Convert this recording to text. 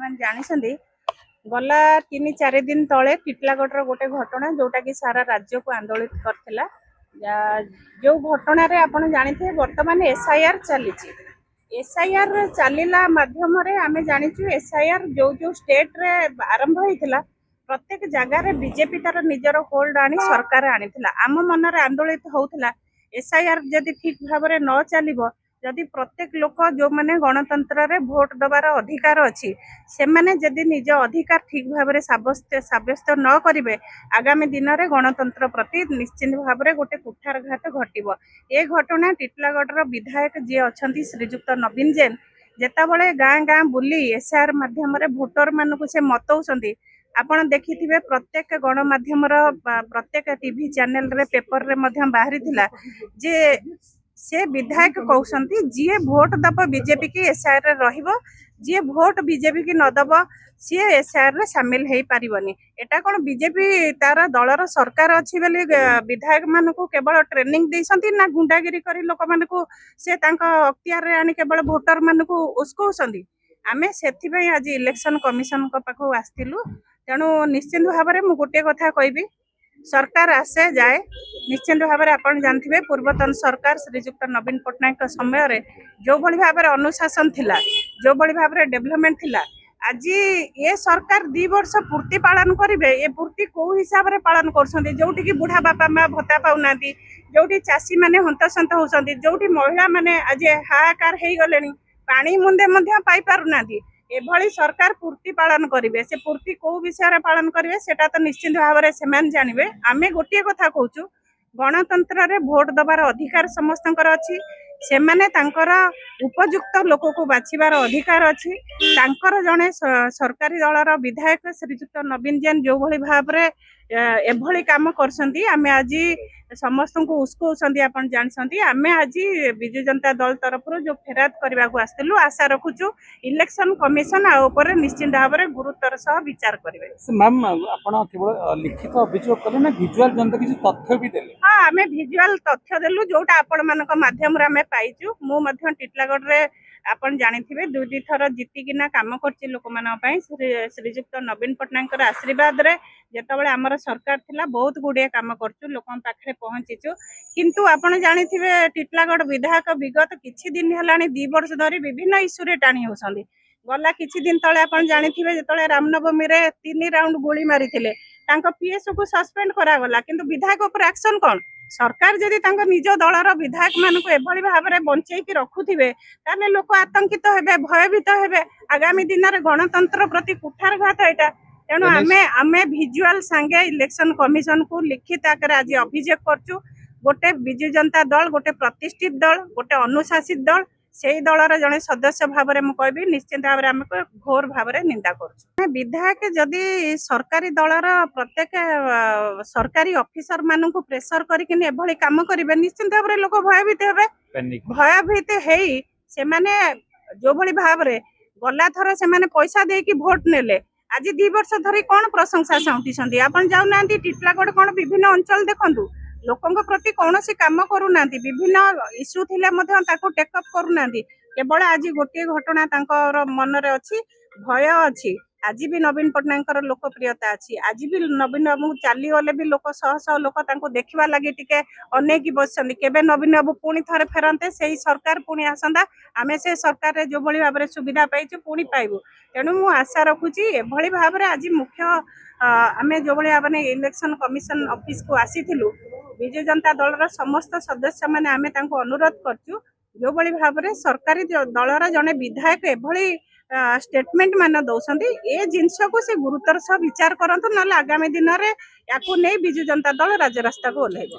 मैंने जानी गला 3-4 दिन तले टिटलागढ़ गोटे घटना जोटा कि सारा राज्य को आंदोलित करथिला। जो घटना रे आपण जानिथे वर्तमान एसआईआर चली एसआईआर चलला माध्यम आम जाचु एसआईआर जो जो स्टेट रे आरंभ होता प्रत्येक जगार बीजेपी तार निजर होल्ड आनी सरकार आनीला आम मनरे आंदोलित होता एसआईआर जदि ठीक भाव में न चलो जदि प्रत्येक लोक जो माने गणतंत्र रे भोट दबार अधिकार अच्छी से माने जदि निज अधिकार ठीक भाव में सब्यस्त न करेंगे आगामी दिन में गणतंत्र प्रति निश्चित भाव में गोटे कुठारघात घटव। ए घटना टिटलागढ़ विधायक जी अच्छा श्रीजुक्त नवीन जेन जितेबाला गाँ गाँ बुली एसआईआर माध्यम भोटर मानक से मतौंट आपण देखिथिबे प्रत्येक गणमाध्यम प्रत्येक टीवी चैनल रे पेपर रे मध्यम बाहरी थिला जे से विधायक कहउसंती जी भोट दब बीजेपी की एसआईआर रे रहिबो जी भोट बीजेपी की न दब सी एसआईआर रे शामिल हेई पारिबनी। एटा कोन बीजेपी तार दलर सरकार अछि बेली विधायक मानकु केवल ट्रेनिंग देइसंती ना गुंडागिरी करी लोक मानकु से तांका अख्तियार रे आनी केवल भोटर मानकु उसकोसंती। आमे सेथि पई आज इलेक्शन कमिशन को पाखो आस्तिलु तेणु निश्चित भाव में मुझे गोटे कथा कहबी सरकार आसे जाए निश्चित भाव में आप जानते पूर्वतन सरकार श्रीजुक्त नवीन पट्टनायक समय रे जो भली भाव में अनुशासन थिला जो भली भाव में डेवलपमेंट थिला आज ये सरकार 2 वर्ष पूर्ति पालन करेंगे ये पूर्ति कौ हिसाब से पालन कर बुढ़ा बापा माँ भत्ता पाऊना जो चाषी मैंने हंतसंत होती जो महिला मैंने आज हाहाकार हो गले पानी मुंदे पाई पारना एभली सरकार पूर्ति पालन करेंगे से पूर्ति कौ विषय पालन करेंगे सेटा तो निश्चित भाव में से जानवे। आमे गोटे कथा कहूँ गणतंत्र रे भोट दबार अधिकार समस्तंकर अच्छी से माने तांकर उपयुक्त लोक को बाछिबार अधिकार अच्छी तांकर जड़े सरकारी दलर विधायक श्रीजुक्त नवीन जेन जो भली भाव में एभली काम करसंती आमे आज समस्त को उस्कौसंती आपण जानसंती आमे आज बिजु जनता दल तरफ जो फेराद करने को आसलु आशा रखुचु इलेक्शन कमिशन ऊपर निश्चित भाव में गुरुत्वर सह विचार करेंगे। मैम आपण केवल लिखित अभियोग कले ना विजुअल जनता किसी तथ्य भी देले? हाँ आमे विजुअल तथ्य देलु जोटा आपण मानक माध्यम रे आमे पाइचु मु मध्य टिटलागढ़ रे आपण जानिथिबे 2 थर जीतिकिना काम करछि लोक मानक पई श्रीजुक्त नवीन पट्टनायक आशीर्वाद रे जेतबेले हमर सरकार थिला बहुत गुडे काम करछु लोकन पाखरे पहुंचीचु किंतु आपण जानिथिबे टिटलागढ़ विधायक विगत किछि दिन हेलानी 2 वर्ष धरी विभिन्न इश्यू रे टाणी होसंदी गला किछि दिन तळे आपण जानिथिबे जेतबेले रामनवमी रे 3 राउंड गोली मारिथिले तांको पीएस को सस्पेंड करा गला किंतु विधायक ऊपर एक्शन कोन सरकार जदि तांको निज दलर विधायक मानक एभली भाव में बंचेकी रखुथिबे ताने लोक आतंकित हेबे भयभीत हेबे आगामी दिन में गणतंत्र प्रति कुठारघात एटा तेणु आमे विजुअल संगे इलेक्शन कमिशन को लिखित आकार आज अभियोग करछु गोटे बिजु जनता दल गोटे प्रतिष्ठित दल गोटे अनुशासित दल से दलर जड़े सदस्य भाव में मुझे निश्चित भाव में आम घोर भाव में निंदा कर विधायक जदि सरकारी दलर प्रत्येक सरकारी ऑफिसर मान प्रेसर करके काम करेंगे निश्चित भाव में लोक भयभीत हे भयभीत से माने जो भली भाव में गला थर से पैसा देकी भोट नेले आज 2 वर्ष धरी कौन प्रशंसा साउंटी आप जाऊना टिटलागढ़ कौन विभिन्न अंचल देखु लोकों प्रति कौन काम करूना विभिन्न इश्यू थे टेकअप करूना केवल आज गोटे घटना मन रे अच्छी भय अच्छी आज भी नवीन पट्टनायक लोकप्रियता अच्छी आज भी नवीन बाबू चली गले भी लोक शह शह लोक देखा लगे टिके अनेक बस केबे नवीन बाबू पुणी थे फेरते से सरकार पुणी आसंदा आमे से सरकार रे जो भली भाव में सुविधा पाइछु पुणी पाइबु तेणु मु आशा रखुची एभली भाव में आज मुख्य आमे जो भली भाव में इलेक्शन कमिशन ऑफिस को आसीथिलु बिजु जनता दलर समस्त सदस्य माने आमे तांको अनुरोध करछु जो भली भाव में सरकारी दलर जने विधायक एभली स्टेटमेंट मान दौरान ए जिनस को से गुरुतर सह विचार करंतु ना आगामी दिन में या बिजु जनता दल राजरास्ता को ओह्लैब।